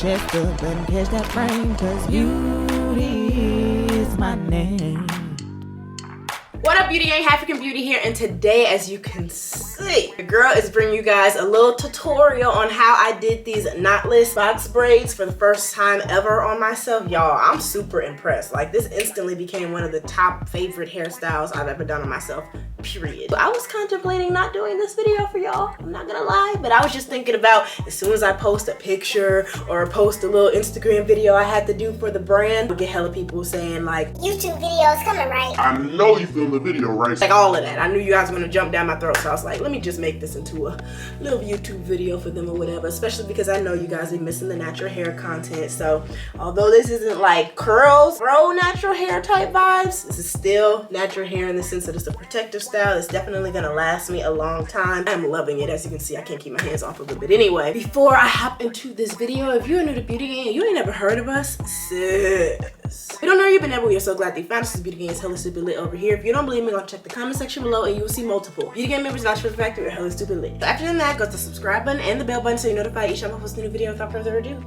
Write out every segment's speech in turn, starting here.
chest up and catch that frame, cause beauty is my name. What up, Beauty Gang? Halfrican Beaute here, and today, as you can see, the girl is bringing you guys a little tutorial on how I did these knotless box braids for the first time ever on myself. Y'all, I'm super impressed. Like, this instantly became one of the top favorite hairstyles I've ever done on myself, period. I was contemplating not doing this video for y'all, I'm not gonna lie, but I was just thinking about as soon as I post a picture or post a little Instagram video I had to do for the brand, we get hella people saying like, YouTube videos coming, right? I know you filmed the video, right? Like all of that. I knew you guys were gonna jump down my throat, so I was like, let me just make this into a little YouTube video for them or whatever, especially because I know you guys are missing the natural hair content. So although this isn't like curls, bro, natural hair type vibes, this is still natural hair in the sense that it's a protective style. It's definitely gonna last me a long time. I'm loving it. As you can see, I can't keep my hands off of it. But anyway, before I hop into this video, if you're new to Beauty Gang and you ain't never heard of us, sis, we don't know you've been there, but we are so glad that you found us. This Beauty Gang is hella super lit over here. If you don't believe me, go check the comment section below and you will see multiple Beauty Gang members vouch for the fact that we're hella stupid lit. So after that, go to the subscribe button and the bell button so you're notified each time I post a new video. Without further ado,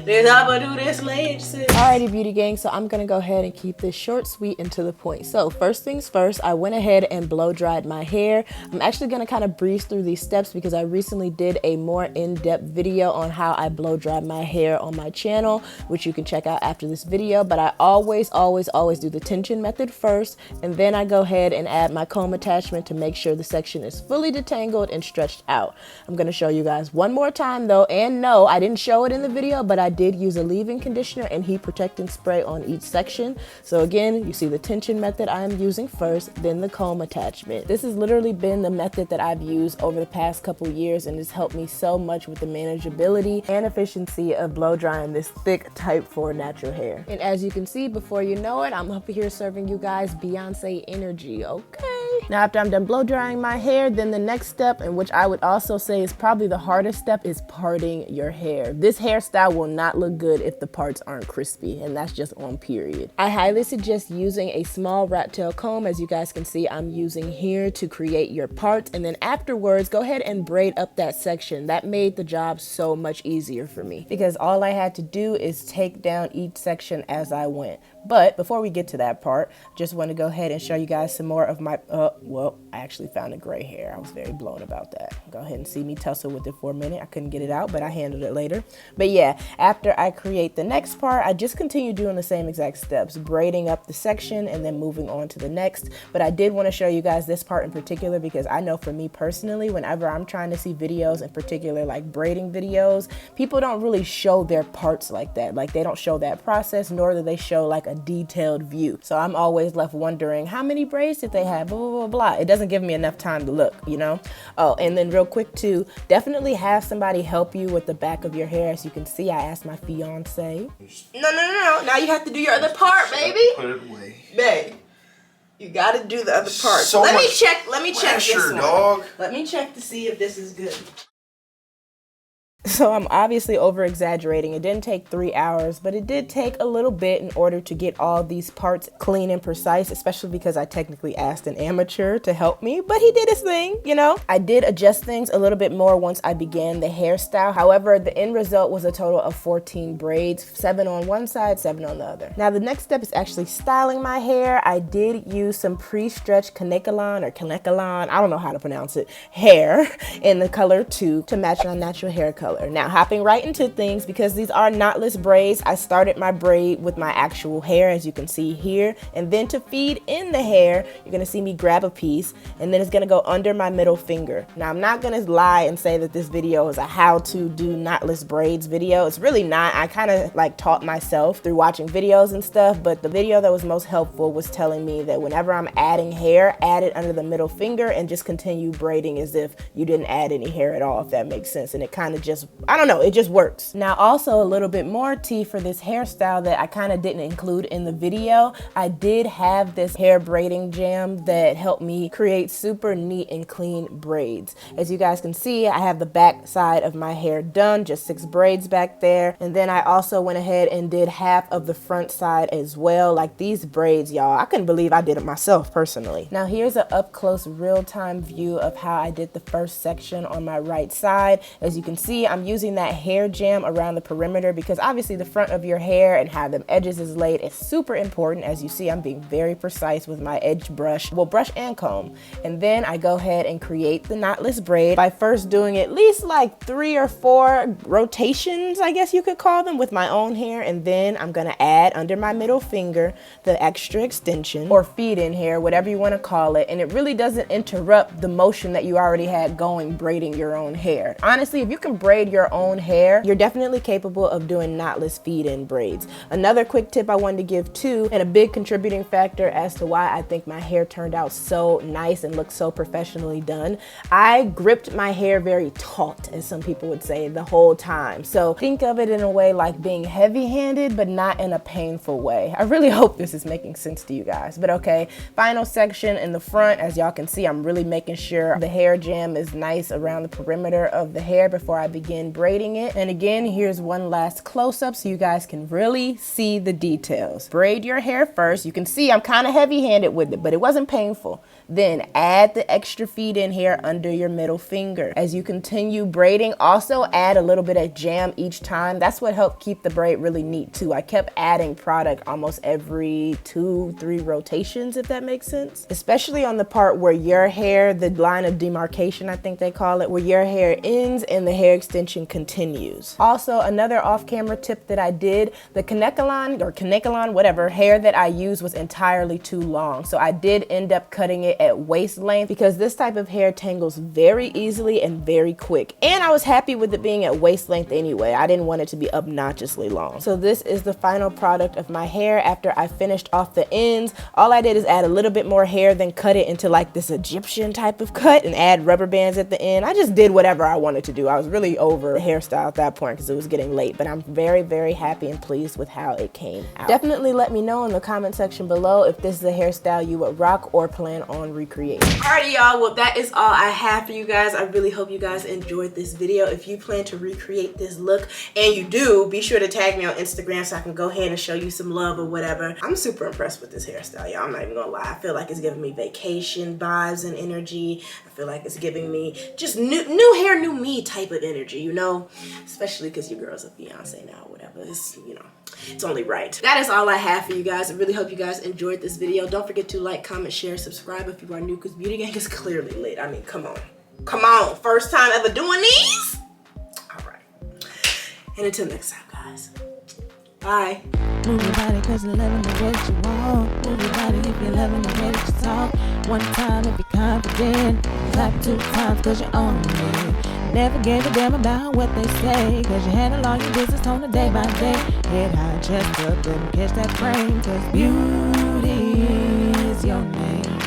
let's hop into this LARGE, sis. Alrighty, Beauty Gang, so I'm gonna go ahead and keep this short, sweet, and to the point. So first things first, I went ahead and blow dried my hair. I'm actually gonna kind of breeze through these steps because I recently did a more in-depth video on how I blow dried my hair on my channel, which you can check out after this video. But I always do the tension method first, and then I go ahead and add my comb attachment to make sure the section is fully detangled and stretched out. I'm gonna show you guys one more time though, and no, I didn't show it in the video, but I did use a leave-in conditioner and heat protecting spray on each section. So again, you see the tension method I am using first, then the comb attachment. This has literally been the method that I've used over the past couple years and has helped me so much with the manageability and efficiency of blow drying this thick type 4 natural hair. And as you can see, before you know it, I'm up here serving you guys Beyonce energy, okay? Now after I'm done blow drying my hair, then the next step, and which I would also say is probably the hardest step, is parting your hair. This hairstyle will not look good if the parts aren't crispy, and that's just on period. I highly suggest using a small rat tail comb. As you guys can see, I'm using here to create your parts, and then afterwards go ahead and braid up that section. That made the job so much easier for me because all I had to do is take down each section as I went. But before we get to that part, just want to go ahead and show you guys some more of my, well, I actually found a gray hair. I was very blown about that. Go ahead and see me tussle with it for a minute. I couldn't get it out, but I handled it later. But yeah, after I create the next part, I just continue doing the same exact steps, braiding up the section and then moving on to the next. But I did want to show you guys this part in particular because I know for me personally, whenever I'm trying to see videos, in particular like braiding videos, people don't really show their parts like that. Like they don't show that process, nor do they show like a detailed view. So I'm always left wondering how many braids did they have, blah, blah, blah, blah. It doesn't give me enough time to look, you know? Oh, and then real quick too, definitely have somebody help you with the back of your hair. As you can see, I asked my fiance. No. Now you have to do your other part, baby. Put it away. Babe, you gotta do the other part. So let me much check this one. dog. Let me check to see if this is good. So I'm obviously over exaggerating. It didn't take 3 hours, but it did take a little bit in order to get all these parts clean and precise, especially because I technically asked an amateur to help me, but he did his thing, you know? I did adjust things a little bit more once I began the hairstyle. However, the end result was a total of 14 braids, 7 on one side, 7 on the other. Now the next step is actually styling my hair. I did use some pre-stretched KANEKALON or KANEKALON, I don't know how to pronounce it, hair in the color 2 to match my natural hair color. Now hopping right into things, because these are knotless braids, I started my braid with my actual hair, as you can see here, and then to feed in the hair, you're gonna see me grab a piece and then it's gonna go under my middle finger. Now I'm not gonna lie and say that this video is a how to do knotless braids video. It's really not. I kind of like taught myself through watching videos and stuff, but the video that was most helpful was telling me that whenever I'm adding hair, add it under the middle finger and just continue braiding as if you didn't add any hair at all, if that makes sense. And it kind of just, I don't know, it just works. Now also a little bit more tea for this hairstyle that I kind of didn't include in the video. I did have this hair braiding jam that helped me create super neat and clean braids. As you guys can see, I have the back side of my hair done, just 6 braids back there. And then I also went ahead and did half of the front side as well. Like these braids, y'all, I couldn't believe I did it myself personally. Now here's an up close real-time view of how I did the first section on my right side. As you can see, see, I'm using that hair jam around the perimeter because obviously the front of your hair and how them edges is laid is super important. As you see, I'm being very precise with my edge brush, well, brush and comb. And then I go ahead and create the knotless braid by first doing at least like 3 or 4 rotations, I guess you could call them, with my own hair. And then I'm gonna add under my middle finger the extra extension or feed-in hair, whatever you wanna call it. And it really doesn't interrupt the motion that you already had going braiding your own hair. Honestly, if you can braid your own hair, you're definitely capable of doing knotless feed-in braids. Another quick tip I wanted to give too, and a big contributing factor as to why I think my hair turned out so nice and looked so professionally done, I gripped my hair very taut, as some people would say, the whole time. So think of it in a way like being heavy-handed, but not in a painful way. I really hope this is making sense to you guys, but okay. Final section in the front, as y'all can see, I'm really making sure the hair jam is nice around the perimeter of the hair before I begin braiding it. And again, here's one last close-up so you guys can really see the details. Braid your hair first. You can see I'm kind of heavy-handed with it, but it wasn't painful. Then add the extra feed-in hair under your middle finger. As you continue braiding, also add a little bit of jam each time. That's what helped keep the braid really neat too. I kept adding product almost every 2-3 rotations, if that makes sense. Especially on the part where your hair, the line of demarcation, I think they call it, where your hair ends and the hair extension continues. Also, another off-camera tip that I did, the KANEKALON, whatever, hair that I used was entirely too long. So I did end up cutting it at waist length because this type of hair tangles very easily and very quick. And I was happy with it being at waist length anyway. I didn't want it to be obnoxiously long. So this is the final product of my hair after I finished off the ends. All I did is add a little bit more hair, then cut it into like this Egyptian type of cut and add rubber bands at the end. I just did whatever I wanted to do. I was really over the hairstyle at that point because it was getting late, but I'm very, very happy and pleased with how it came out. Definitely let me know in the comment section below if this is a hairstyle you would rock or plan on recreating. Alrighty, y'all, well, that is all I have for you guys. I really hope you guys enjoyed this video. If you plan to recreate this look, and you do, be sure to tag me on Instagram so I can go ahead and show you some love or whatever. I'm super impressed with this hairstyle, y'all. I'm not even gonna lie. I feel like it's giving me vacation vibes and energy. I feel like it's giving me just new hair, new me type of energy, you know? Especially because your girl's a fiance now or whatever. It's, you know, it's only right. That is all I have for you guys. I really hope you guys enjoyed this video. Don't forget to like, comment, share, subscribe if you are new, because Beauty Gang is clearly lit. I mean, come on. Come on. First time ever doing these? All right. And until next time, guys. Bye. Move your body cause you're loving the way that you walk. Move your body if you're loving the way that you talk. One time if you're confident. Clap 2 times cause you own me. Never gave a damn about what they say, cause you handle all your business on a day by day. Head high, chest up, and catch that frame, cause beauty is your name.